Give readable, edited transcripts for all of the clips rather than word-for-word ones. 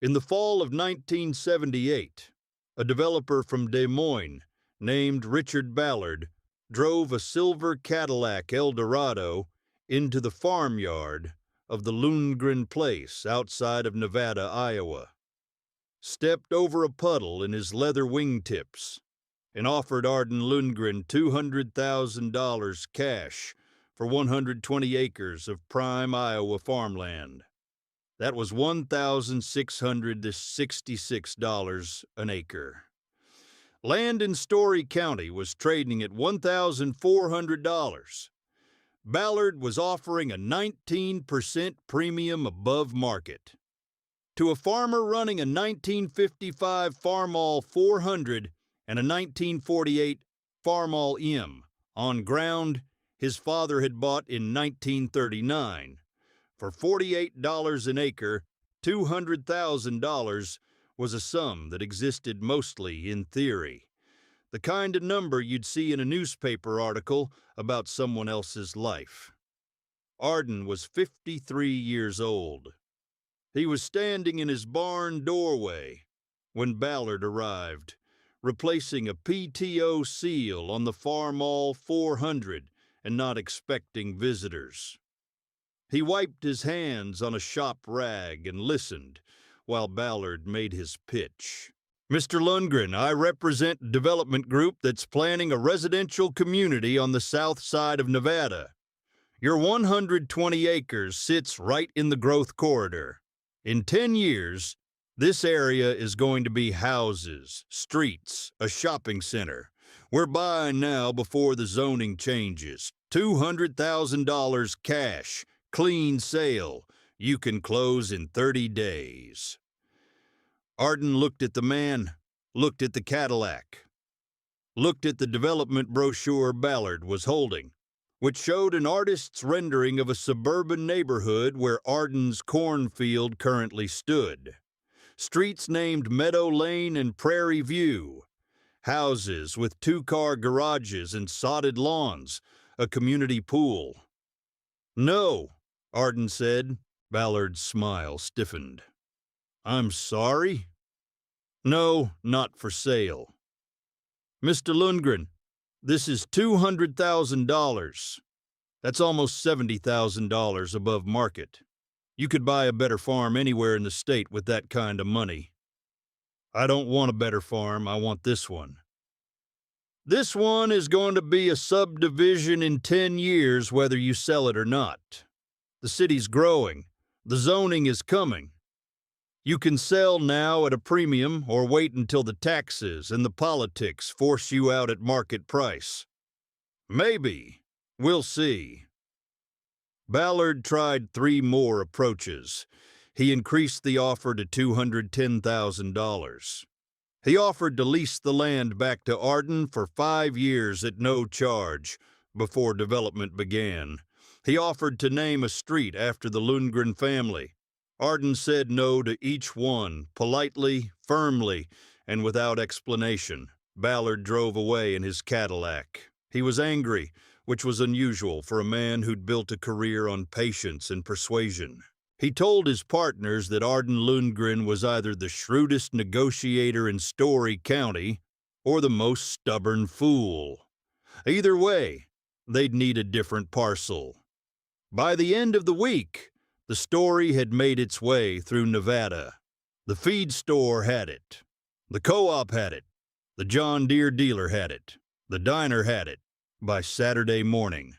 In the fall of 1978, a developer from Des Moines named Richard Ballard drove a silver Cadillac Eldorado into the farmyard of the Lundgren place outside of Nevada, Iowa, stepped over a puddle in his leather wingtips, and offered Ardan Lundgren $200,000 cash for 120 acres of prime Iowa farmland. That was $1,666 an acre. Land in Story County was trading at $1,400. Ballard was offering a 19% premium above market. To a farmer running a 1955 Farmall 400 and a 1948 Farmall M on ground his father had bought in 1939, for $48 an acre, $200,000 was a sum that existed mostly in theory, the kind of number you'd see in a newspaper article about someone else's life. Ardan was 53 years old. He was standing in his barn doorway when Ballard arrived, replacing a PTO seal on the Farmall 400 and not expecting visitors. He wiped his hands on a shop rag and listened while Ballard made his pitch. "Mr. Lundgren, I represent a development group that's planning a residential community on the south side of Nevada. Your 120 acres sits right in the growth corridor. In 10 years, this area is going to be houses, streets, a shopping center. We're buying now before the zoning changes. $200,000 cash, clean sale. You can close in 30 days. Ardan looked at the man, looked at the Cadillac, looked at the development brochure Ballard was holding, which showed an artist's rendering of a suburban neighborhood where Ardan's cornfield currently stood. Streets named Meadow Lane and Prairie View, houses with two-car garages and sodded lawns, a community pool. "No," Ardan said. Ballard's smile stiffened. "I'm sorry? No, not for sale. Mr. Lundgren, this is $200,000. That's almost $70,000 above market. You could buy a better farm anywhere in the state with that kind of money." "I don't want a better farm, I want this one." "This one is going to be a subdivision in 10 years whether you sell it or not. The city's growing. The zoning is coming. You can sell now at a premium or wait until the taxes and the politics force you out at market price." "Maybe. We'll see." Ballard tried 3 more approaches. He increased the offer to $210,000. He offered to lease the land back to Ardan for 5 years at no charge before development began. He offered to name a street after the Lundgren family. Ardan said no to each one, politely, firmly, and without explanation. Ballard drove away in his Cadillac. He was angry, which was unusual for a man who'd built a career on patience and persuasion. He told his partners that Ardan Lundgren was either the shrewdest negotiator in Story County or the most stubborn fool. Either way, they'd need a different parcel. By the end of the week, the story had made its way through Nevada. The feed store had it. The co-op had it. The John Deere dealer had it. The diner had it. By Saturday morning,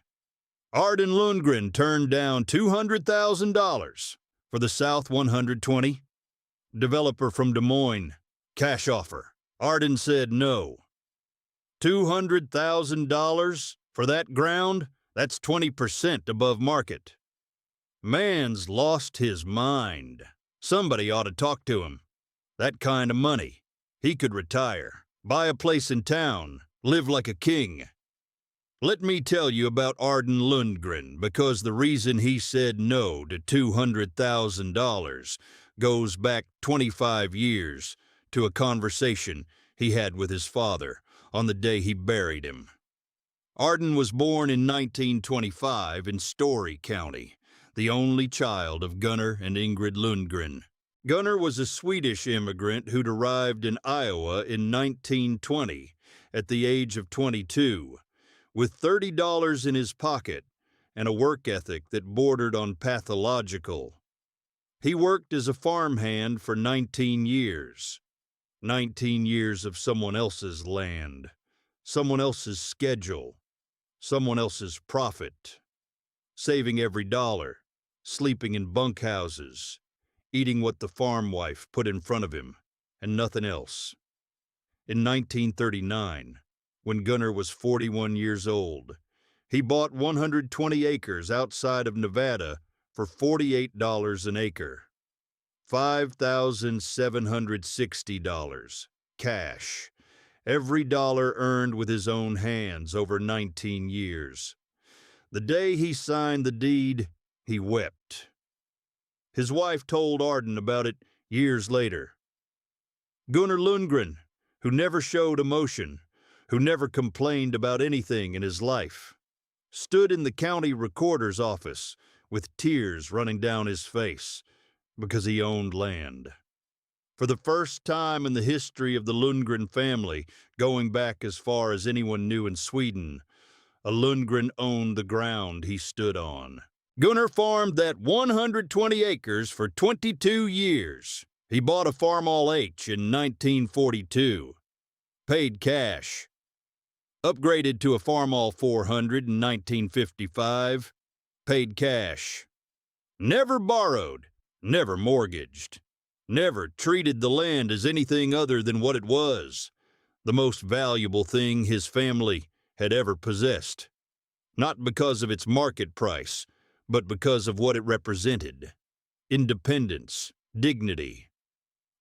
Ardan Lundgren turned down $200,000 for the South 120. Developer from Des Moines, cash offer. Ardan said no. $200,000 for that ground? That's 20% above market. Man's lost his mind. Somebody ought to talk to him. That kind of money. He could retire, buy a place in town, live like a king. Let me tell you about Ardan Lundgren, because the reason he said no to $200,000 goes back 25 years to a conversation he had with his father on the day he buried him. Ardan was born in 1925 in Story County, the only child of Gunnar and Ingrid Lundgren. Gunnar was a Swedish immigrant who'd arrived in Iowa in 1920 at the age of 22, with $30 in his pocket and a work ethic that bordered on pathological. He worked as a farmhand for 19 years. 19 years of someone else's land, someone else's schedule, someone else's profit, saving every dollar, sleeping in bunkhouses, eating what the farm wife put in front of him, and nothing else. In 1939, when Gunnar was 41 years old, he bought 120 acres outside of Nevada for $48 an acre. $5,760, cash. Every dollar earned with his own hands over 19 years. The day he signed the deed, he wept. His wife told Ardan about it years later. Gunnar Lundgren, who never showed emotion, who never complained about anything in his life, stood in the county recorder's office with tears running down his face because he owned land. For the first time in the history of the Lundgren family, going back as far as anyone knew in Sweden, a Lundgren owned the ground he stood on. Gunnar farmed that 120 acres for 22 years. He bought a Farmall H in 1942, paid cash, upgraded to a Farmall 400 in 1955, paid cash. Never borrowed, never mortgaged, never treated the land as anything other than what it was, the most valuable thing his family had ever possessed. Not because of its market price, but because of what it represented. Independence, dignity.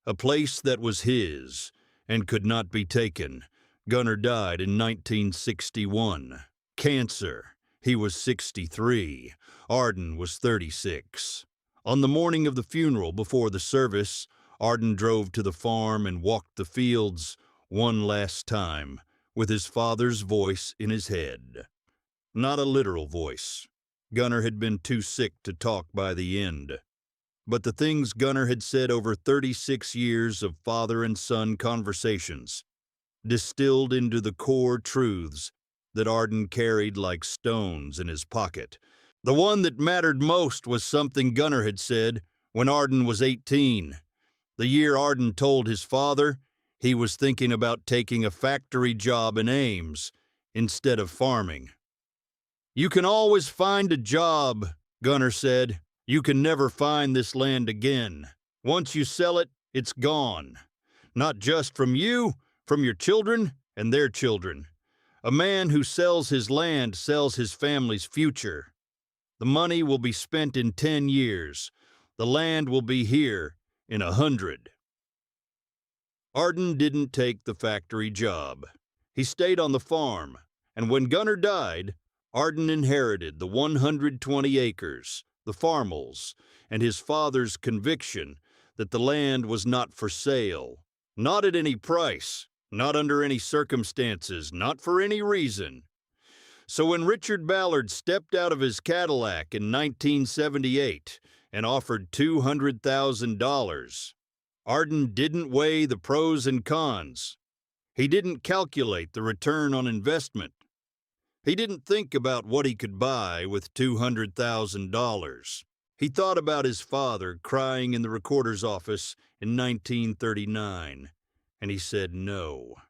A place that was his and could not be taken. Gunnar died in 1961. Cancer. He was 63. Ardan was 36. On the morning of the funeral before the service, Ardan drove to the farm and walked the fields one last time with his father's voice in his head. Not a literal voice. Gunnar had been too sick to talk by the end. But the things Gunnar had said over 36 years of father and son conversations, distilled into the core truths that Ardan carried like stones in his pocket. The one that mattered most was something Gunnar had said when Ardan was 18. The year Ardan told his father he was thinking about taking a factory job in Ames instead of farming. "You can always find a job," Gunnar said. "You can never find this land again. Once you sell it, it's gone. Not just from you, from your children and their children. A man who sells his land sells his family's future. The money will be spent in 10 years. The land will be here in 100. Ardan didn't take the factory job. He stayed on the farm, and when Gunnar died, Ardan inherited the 120 acres, the Farmalls, and his father's conviction that the land was not for sale, not at any price, not under any circumstances, not for any reason. So when Richard Ballard stepped out of his Cadillac in 1978 and offered $200,000, Ardan didn't weigh the pros and cons. He didn't calculate the return on investment. He didn't think about what he could buy with $200,000. He thought about his father crying in the recorder's office in 1939, and he said no.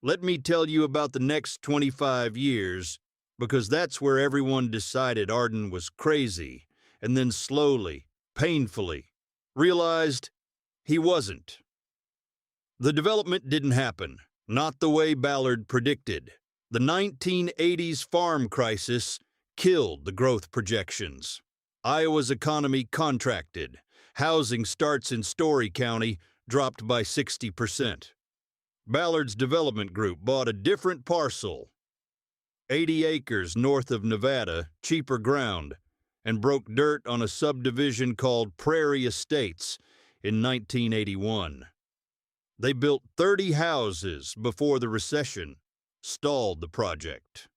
Let me tell you about the next 25 years, because that's where everyone decided Ardan was crazy, and then slowly, painfully, realized he wasn't. The development didn't happen, not the way Ballard predicted. The 1980s farm crisis killed the growth projections. Iowa's economy contracted. Housing starts in Story County dropped by 60%. Ballard's development group bought a different parcel, 80 acres north of Nevada, cheaper ground, and broke dirt on a subdivision called Prairie Estates in 1981. They built 30 houses before the recession stalled the project.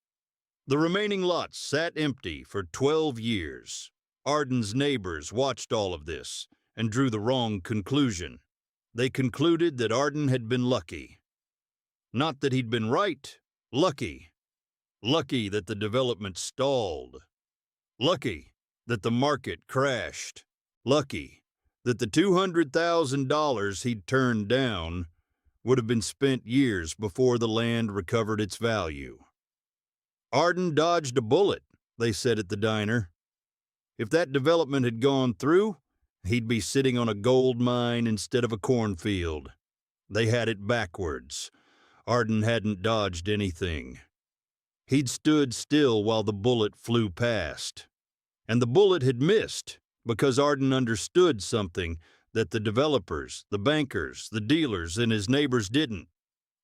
The remaining lots sat empty for 12 years. Ardan's neighbors watched all of this and drew the wrong conclusion. They concluded that Ardan had been lucky. Not that he'd been right, lucky. Lucky that the development stalled. Lucky that the market crashed. Lucky that the $200,000 he'd turned down would have been spent years before the land recovered its value. Ardan dodged a bullet, they said at the diner. If that development had gone through, he'd be sitting on a gold mine instead of a cornfield. They had it backwards. Ardan hadn't dodged anything. He'd stood still while the bullet flew past. And the bullet had missed because Ardan understood something that the developers, the bankers, the dealers, and his neighbors didn't.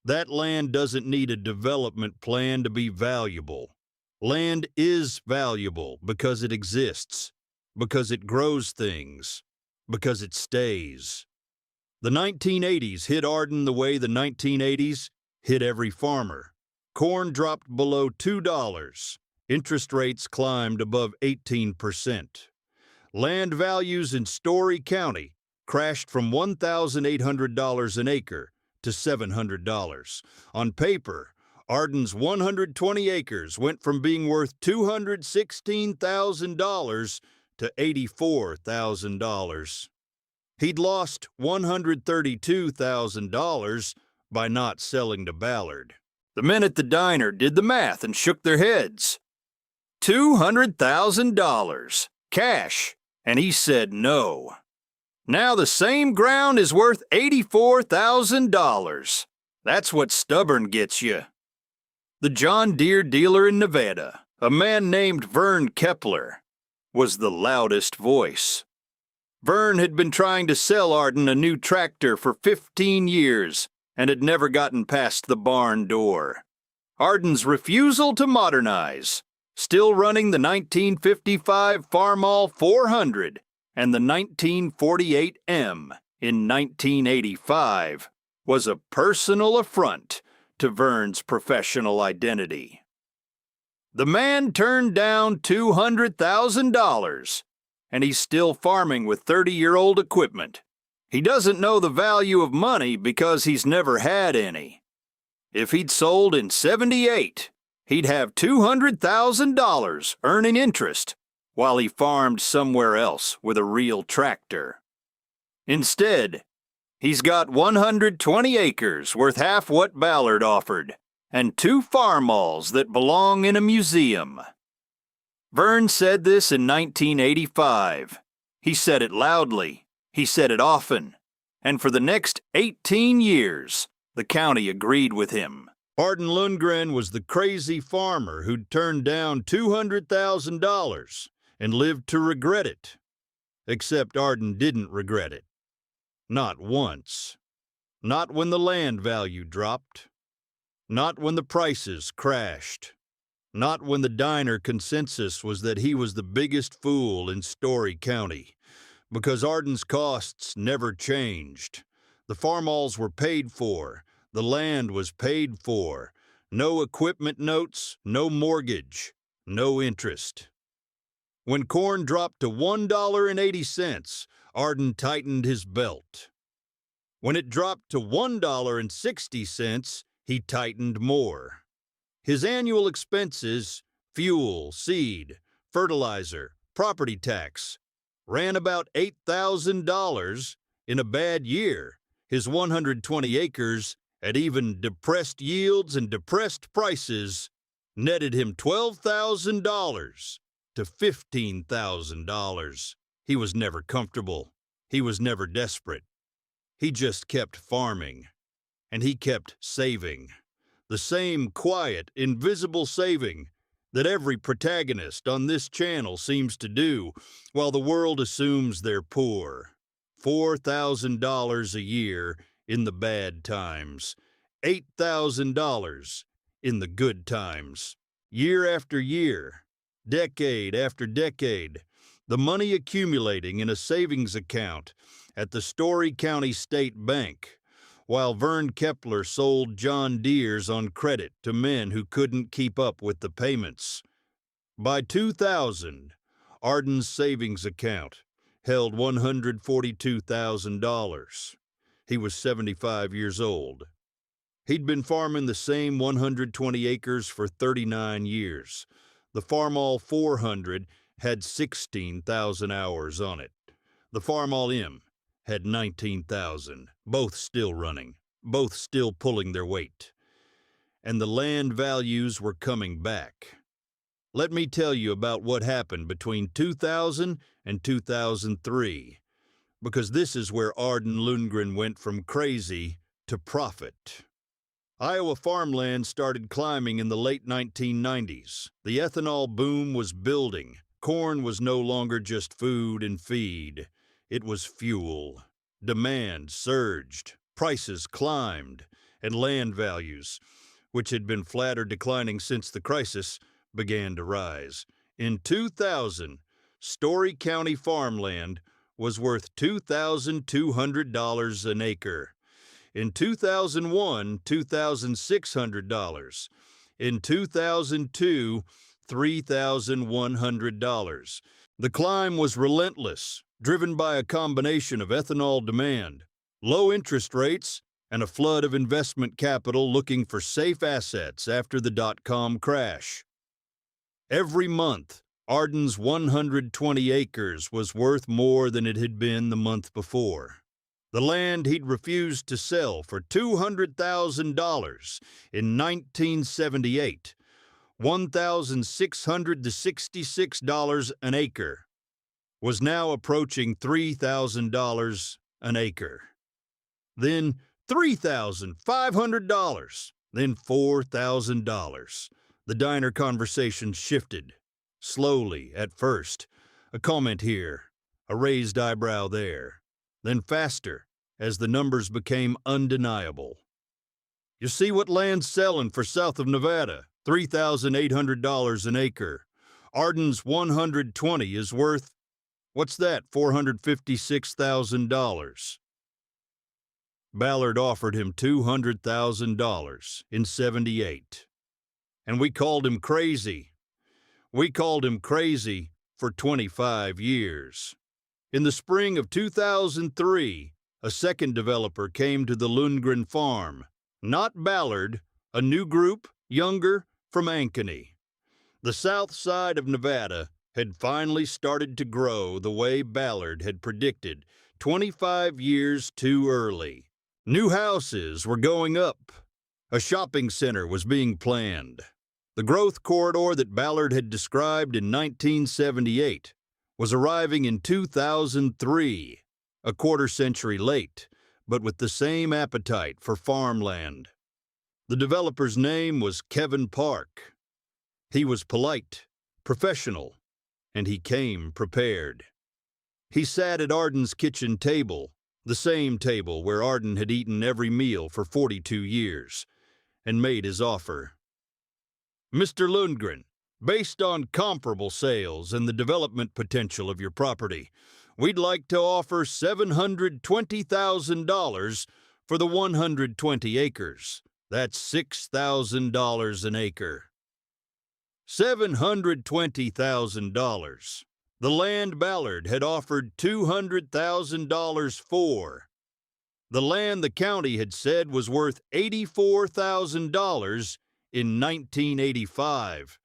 That land doesn't need a development plan to be valuable. Land is valuable because it exists, because it grows things, because it stays. The 1980s hit Ardan the way the 1980s hit every farmer. Corn dropped below $2. Interest rates climbed above 18%. Land values in Story County crashed from $1,800 an acre to $700. On paper, Ardan's 120 acres went from being worth $216,000 to $84,000. He'd lost $132,000 by not selling to Ballard. The men at the diner did the math and shook their heads. $200,000, cash, and he said no. Now the same ground is worth $84,000. That's what stubborn gets you. The John Deere dealer in Nevada, a man named Vern Kepler, was the loudest voice. Vern had been trying to sell Ardan a new tractor for 15 years and had never gotten past the barn door. Ardan's refusal to modernize, still running the 1955 Farmall 400 and the 1948 M in 1985, was a personal affront to Vern's professional identity. The man turned down $200,000, and he's still farming with 30-year-old equipment. He doesn't know the value of money because he's never had any. If he'd sold in '78, he'd have $200,000 earning interest while he farmed somewhere else with a real tractor. Instead, he's got 120 acres worth half what Ballard offered, and 2 farmalls that belong in a museum. Vern said this in 1985. He said it loudly, he said it often, and for the next 18 years, the county agreed with him. Ardan Lundgren was the crazy farmer who'd turned down $200,000 and lived to regret it. Except Ardan didn't regret it. Not once. Not when the land value dropped. Not when the prices crashed. Not when the diner consensus was that he was the biggest fool in Story County. Because Ardan's costs never changed. The farmalls were paid for. The land was paid for. No equipment notes, no mortgage, no interest. When corn dropped to $1.80, Ardan tightened his belt. When it dropped to $1.60, he tightened more. His annual expenses, fuel, seed, fertilizer, property tax, ran about $8,000 in a bad year. His 120 acres, at even depressed yields and depressed prices, netted him $12,000 to $15,000. He was never comfortable. He was never desperate. He just kept farming, and he kept saving. The same quiet, invisible saving that every protagonist on this channel seems to do while the world assumes they're poor. $4,000 a year in the bad times, $8,000 in the good times. Year after year, decade after decade, the money accumulating in a savings account at the Story County State Bank, while Vern Kepler sold John Deeres on credit to men who couldn't keep up with the payments. By 2000, Ardan's savings account held $142,000. He was 75 years old. He'd been farming the same 120 acres for 39 years. The Farmall 400 had 16,000 hours on it. The Farmall M had 19,000, both still running, both still pulling their weight. And the land values were coming back. Let me tell you about what happened between 2000 and 2003, because this is where Ardan Lundgren went from crazy to profit. Iowa farmland started climbing in the late 1990s. The ethanol boom was building. Corn was no longer just food and feed. It was fuel. Demand surged, prices climbed, and land values, which had been flat or declining since the crisis, began to rise. In 2000, Story County farmland was worth $2,200 an acre. In 2001, $2,600. In 2002, $3,100. The climb was relentless, driven by a combination of ethanol demand, low interest rates, and a flood of investment capital looking for safe assets after the dot-com crash. Every month, Ardan's 120 acres was worth more than it had been the month before. The land he'd refused to sell for $200,000 in 1978, $1,666 an acre, was now approaching $3,000 an acre. Then $3,500, then $4,000. The diner conversation shifted, slowly at first, a comment here, a raised eyebrow there, then faster as the numbers became undeniable. You see what land's selling for south of Nevada, $3,800 an acre. Ardan's 120 is worth, what's that, $456,000. Ballard offered him $200,000 in '78. And we called him crazy. We called him crazy for 25 years. In the spring of 2003, a second developer came to the Lundgren farm. Not Ballard, a new group, younger, from Ankeny. The south side of Nevada had finally started to grow the way Ballard had predicted 25 years too early. New houses were going up. A shopping center was being planned. The growth corridor that Ballard had described in 1978 was arriving in 2003, a quarter century late, but with the same appetite for farmland. The developer's name was Kevin Park. He was polite, professional, and he came prepared. He sat at Ardan's kitchen table, the same table where Ardan had eaten every meal for 42 years, and made his offer. Mr. Lundgren, based on comparable sales and the development potential of your property, we'd like to offer $720,000 for the 120 acres. That's $6,000 an acre. $720,000. The land Ballard had offered $200,000 for. The land the county had said was worth $84,000 in 1985.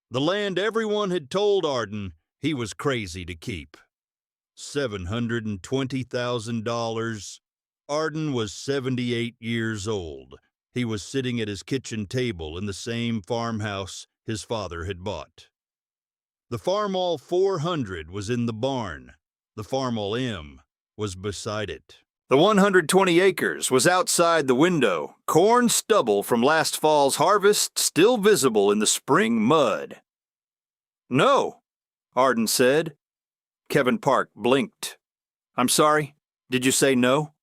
The land everyone had told Ardan he was crazy to keep. $720,000. Ardan was 78 years old. He was sitting at his kitchen table in the same farmhouse his father had bought. The Farmall 400 was in the barn. The Farmall M was beside it. The 120 acres was outside the window, corn stubble from last fall's harvest still visible in the spring mud. "No," Ardan said. Kevin Park blinked. "I'm sorry, did you say no?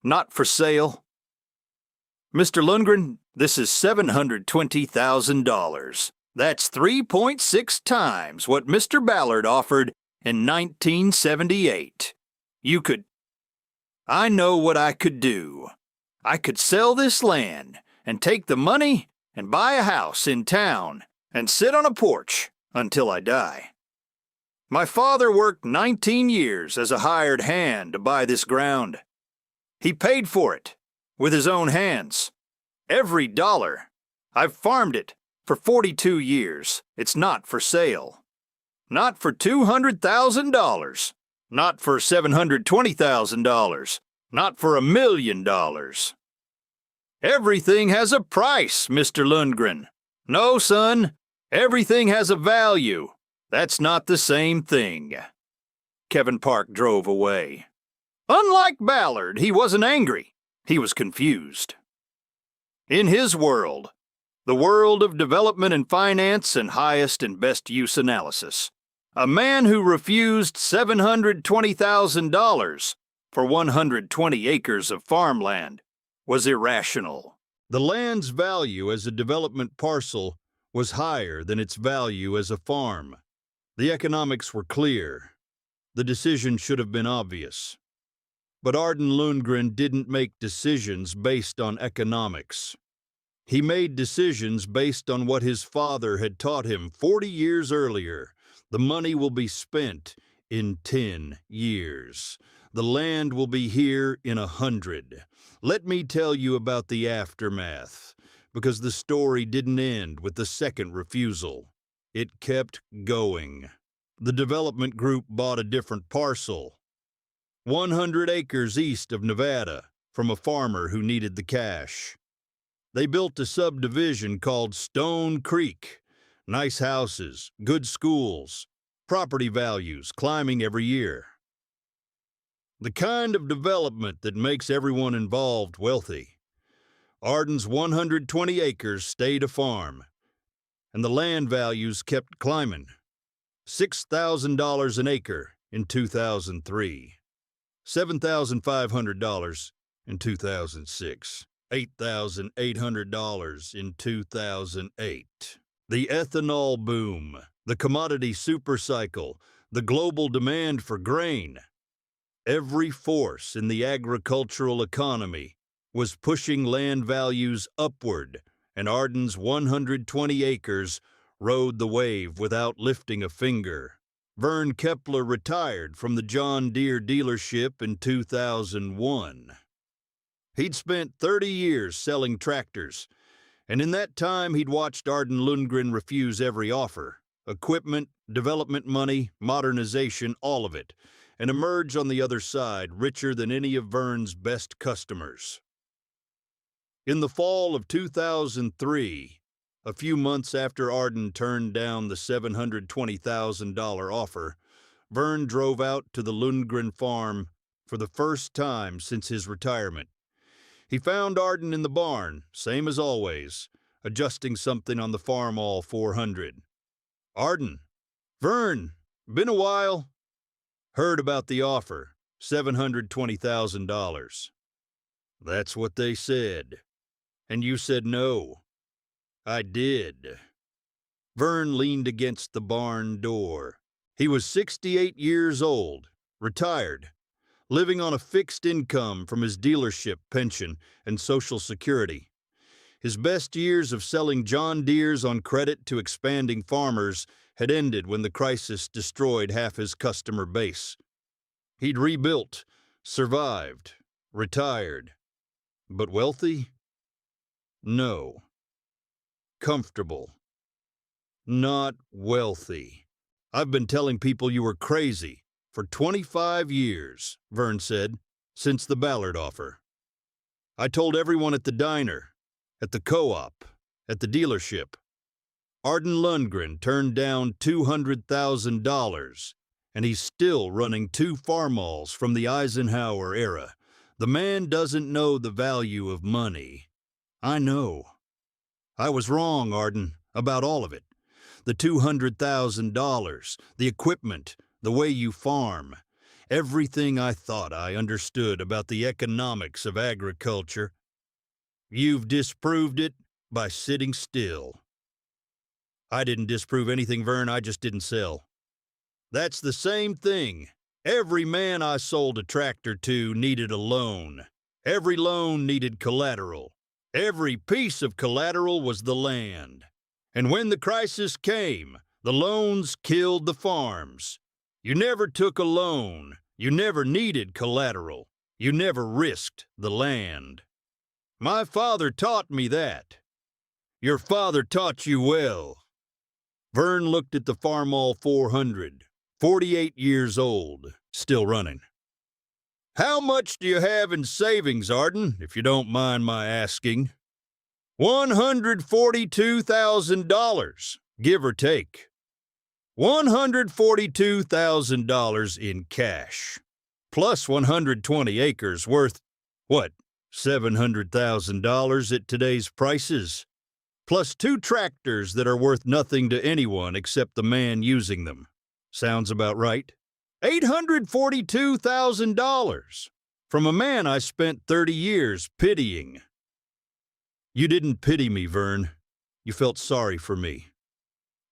Not for sale?" "Mr. Lundgren, this is $720,000. That's 3.6 times what Mr. Ballard offered in 1978. You could... I know what I could do. I could sell this land and take the money and buy a house in town and sit on a porch until I die." My father worked 19 years as a hired hand to buy this ground. He paid for it with his own hands. Every dollar. I've farmed it for 42 years. It's not for sale. Not for $200,000. Not for $720,000. Not for $1 million. Everything has a price, Mr. Lundgren. No, son. Everything has a value. That's not the same thing. Kevin Park drove away. Unlike Ballard, he wasn't angry. He was confused. In his world, the world of development and finance and highest and best use analysis, a man who refused $720,000 for 120 acres of farmland was irrational. The land's value as a development parcel was higher than its value as a farm. The economics were clear. The decision should have been obvious. But Ardan Lundgren didn't make decisions based on economics. He made decisions based on what his father had taught him 40 years earlier. The money will be spent in 10 years. The land will be here in 100. Let me tell you about the aftermath, because the story didn't end with the second refusal. It kept going. The development group bought a different parcel, 100 acres east of Nevada, from a farmer who needed the cash. They built a subdivision called Stone Creek. Nice houses, good schools, property values climbing every year. The kind of development that makes everyone involved wealthy. Ardan's 120 acres stayed a farm, and the land values kept climbing. $6,000 an acre in 2003. $7,500 in 2006. $8,800 in 2008. The ethanol boom, the commodity supercycle, the global demand for grain. Every force in the agricultural economy was pushing land values upward, and Ardan's 120 acres rode the wave without lifting a finger. Vern Kepler retired from the John Deere dealership in 2001. He'd spent 30 years selling tractors, and in that time he'd watched Ardan Lundgren refuse every offer, equipment, development money, modernization, all of it, and emerge on the other side richer than any of Vern's best customers. In the fall of 2003, a few months after Ardan turned down the $720,000 offer, Vern drove out to the Lundgren farm for the first time since his retirement. He found Ardan in the barn, same as always, adjusting something on the Farmall 400. Ardan, Vern, been a while. Heard about the offer, $720,000. That's what they said. And you said no. I did. Vern leaned against the barn door. He was 68 years old, retired, living on a fixed income from his dealership pension and Social Security. His best years of selling John Deeres on credit to expanding farmers had ended when the crisis destroyed half his customer base. He'd rebuilt, survived, retired. But wealthy? No. Comfortable. Not wealthy. I've been telling people you were crazy for 25 years, Vern said, since the Ballard offer. I told everyone at the diner, at the co-op, at the dealership. Ardan Lundgren turned down $200,000, and he's still running 2 Farmalls from the Eisenhower era. The man doesn't know the value of money. I know. I was wrong, Ardan, about all of it. The $200,000, the equipment, the way you farm. Everything I thought I understood about the economics of agriculture. You've disproved it by sitting still. I didn't disprove anything, Vern, I just didn't sell. That's the same thing. Every man I sold a tractor to needed a loan. Every loan needed collateral. Every piece of collateral was the land. And when the crisis came, the loans killed the farms. You never took a loan. You never needed collateral. You never risked the land. My father taught me that. Your father taught you well. Vern looked at the Farmall 400, 48 years old, still running. How much do you have in savings, Ardan, if you don't mind my asking? $142,000, give or take. $142,000 in cash, plus 120 acres worth, what, $700,000 at today's prices, plus 2 tractors that are worth nothing to anyone except the man using them. Sounds about right. $842,000 from a man I spent 30 years pitying. You didn't pity me, Vern. You felt sorry for me.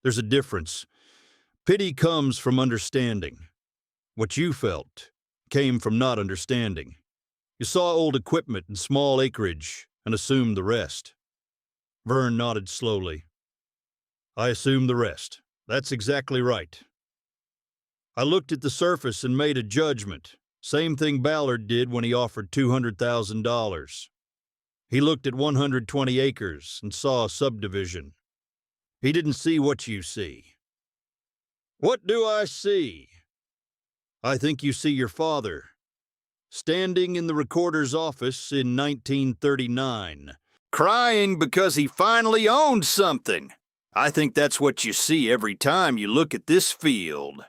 There's a difference. Pity comes from understanding. What you felt came from not understanding. You saw old equipment and small acreage and assumed the rest. Vern nodded slowly. I assumed the rest. That's exactly right. I looked at the surface and made a judgment. Same thing Ballard did when he offered $200,000. He looked at 120 acres and saw a subdivision. He didn't see what you see. What do I see? I think you see your father, standing in the recorder's office in 1939, crying because he finally owned something. I think that's what you see every time you look at this field.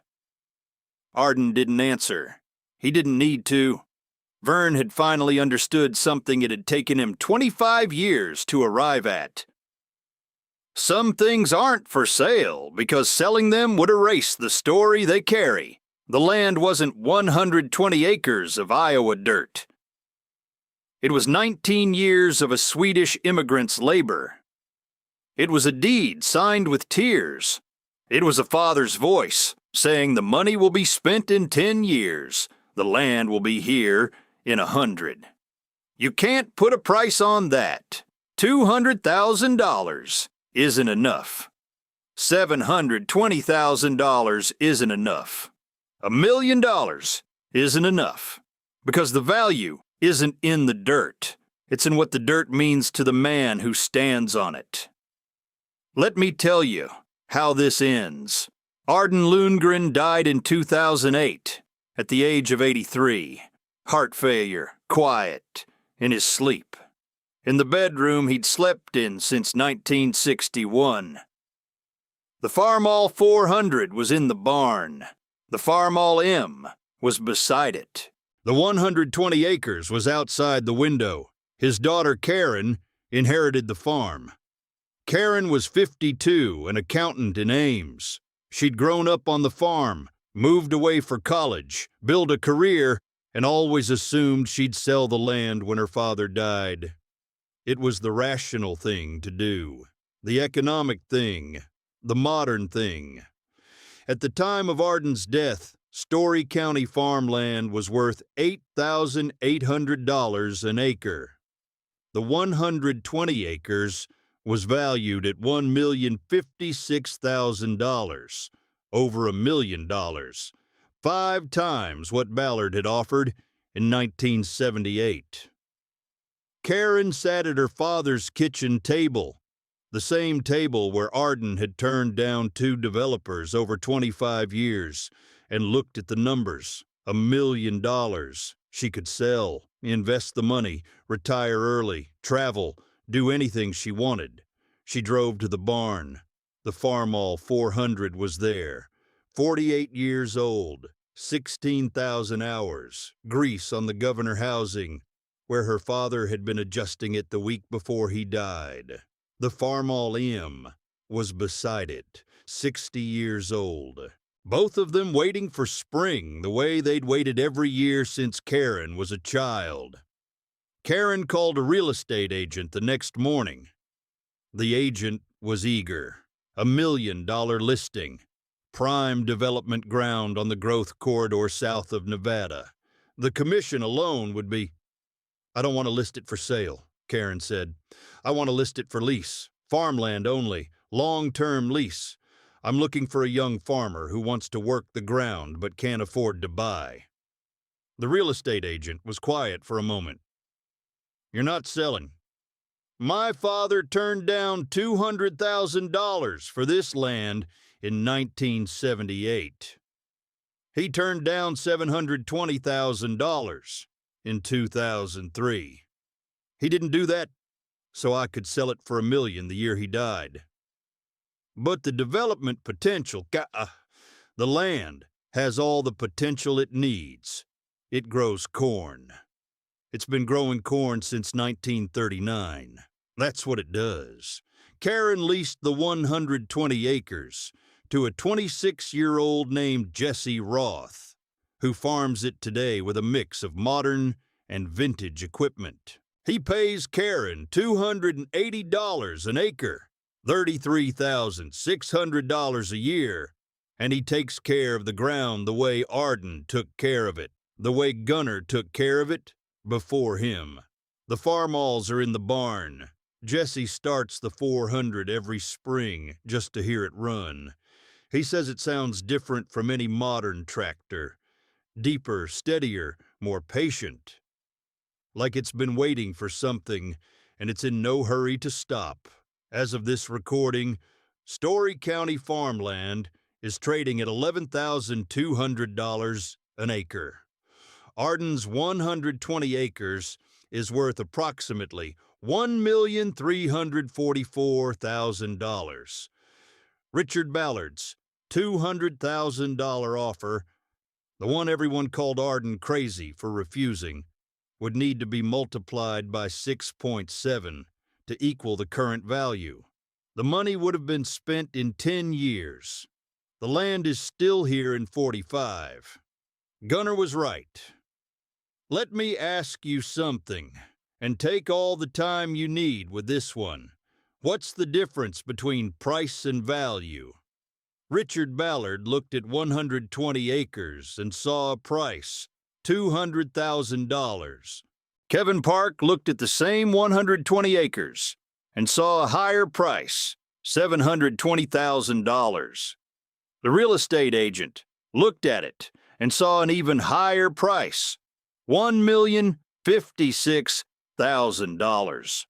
Ardan didn't answer. He didn't need to. Vern had finally understood something it had taken him 25 years to arrive at. Some things aren't for sale because selling them would erase the story they carry. The land wasn't 120 acres of Iowa dirt. It was 19 years of a Swedish immigrant's labor. It was a deed signed with tears. It was a father's voice saying the money will be spent in 10 years. The land will be here in 100. You can't put a price on that. $200,000 isn't enough. $720,000 isn't enough. $1 million isn't enough. Because the value isn't in the dirt. It's in what the dirt means to the man who stands on it. Let me tell you how this ends. Ardan Lundgren died in 2008 at the age of 83. Heart failure, quiet, in his sleep. In the bedroom he'd slept in since 1961. The Farmall 400 was in the barn. The Farmall M was beside it. The 120 acres was outside the window. His daughter Karen inherited the farm. Karen was 52, an accountant in Ames. She'd grown up on the farm, moved away for college, built a career, and always assumed she'd sell the land when her father died. It was the rational thing to do, the economic thing, the modern thing. At the time of Ardan's death, Story County farmland was worth $8,800 an acre. The 120 acres was valued at $1,056,000, over $1 million, 5 times what Ballard had offered in 1978. Karen sat at her father's kitchen table, the same table where Ardan had turned down 2 developers over 25 years, and looked at the numbers. $1 million. She could sell, invest the money, retire early, travel, do anything she wanted. She drove to the barn. The Farmall 400 was there. 48 years old, 16,000 hours, grease on the governor housing, where her father had been adjusting it the week before he died. The Farmall M was beside it, 60 years old. Both of them waiting for spring the way they'd waited every year since Karen was a child. Karen called a real estate agent the next morning. The agent was eager. $1 million listing. Prime development ground on the growth corridor south of Nevada. The commission alone would be... I don't want to list it for sale, Karen said. I want to list it for lease. Farmland only. Long-term lease. I'm looking for a young farmer who wants to work the ground but can't afford to buy." The real estate agent was quiet for a moment. "You're not selling. My father turned down $200,000 for this land in 1978. He turned down $720,000 in 2003. He didn't do that so I could sell it for $1 million the year he died. But the development potential, the land has all the potential it needs. It grows corn. It's been growing corn since 1939. That's what it does." Karen leased the 120 acres to a 26-year-old named Jesse Roth, who farms it today with a mix of modern and vintage equipment. He pays Karen $280 an acre, $33,600 a year, and he takes care of the ground the way Ardan took care of it, the way Gunnar took care of it before him. The farmalls are in the barn. Jesse starts the 400 every spring just to hear it run. He says it sounds different from any modern tractor. Deeper, steadier, more patient. Like it's been waiting for something, and it's in no hurry to stop. As of this recording, Story County farmland is trading at $11,200 an acre. Ardan's 120 acres is worth approximately $1,344,000. Richard Ballard's $200,000 offer, the one everyone called Ardan crazy for refusing, would need to be multiplied by 6.7 to equal the current value. The money would have been spent in 10 years. The land is still here in 45. Gunnar was right. Let me ask you something, and take all the time you need with this one. What's the difference between price and value? Richard Ballard looked at 120 acres and saw a price, $200,000. Kevin Park looked at the same 120 acres and saw a higher price, $720,000. The real estate agent looked at it and saw an even higher price, $1,056,000.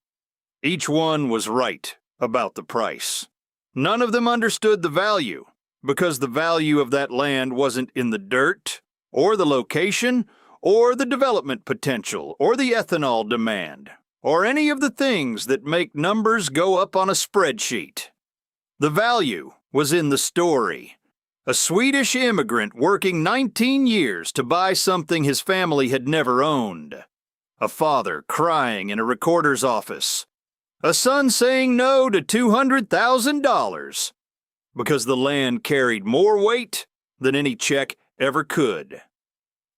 Each one was right about the price. None of them understood the value, because the value of that land wasn't in the dirt, or the location, or the development potential, or the ethanol demand, or any of the things that make numbers go up on a spreadsheet. The value was in the story. A Swedish immigrant working 19 years to buy something his family had never owned. A father crying in a recorder's office. A son saying no to $200,000 because the land carried more weight than any check ever could.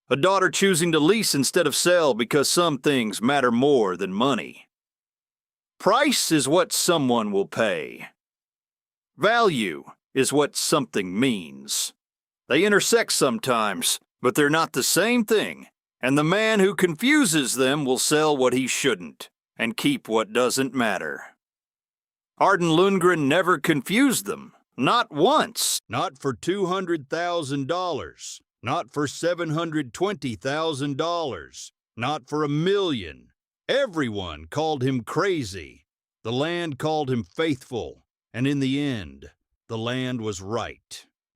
A daughter choosing to lease instead of sell because some things matter more than money. Price is what someone will pay. Value is what something means. They intersect sometimes, but they're not the same thing, and the man who confuses them will sell what he shouldn't and keep what doesn't matter. Ardan Lundgren never confused them, not once. Not for $200,000, not for $720,000, not for $1 million. Everyone called him crazy. The land called him faithful, and in the end, the land was right.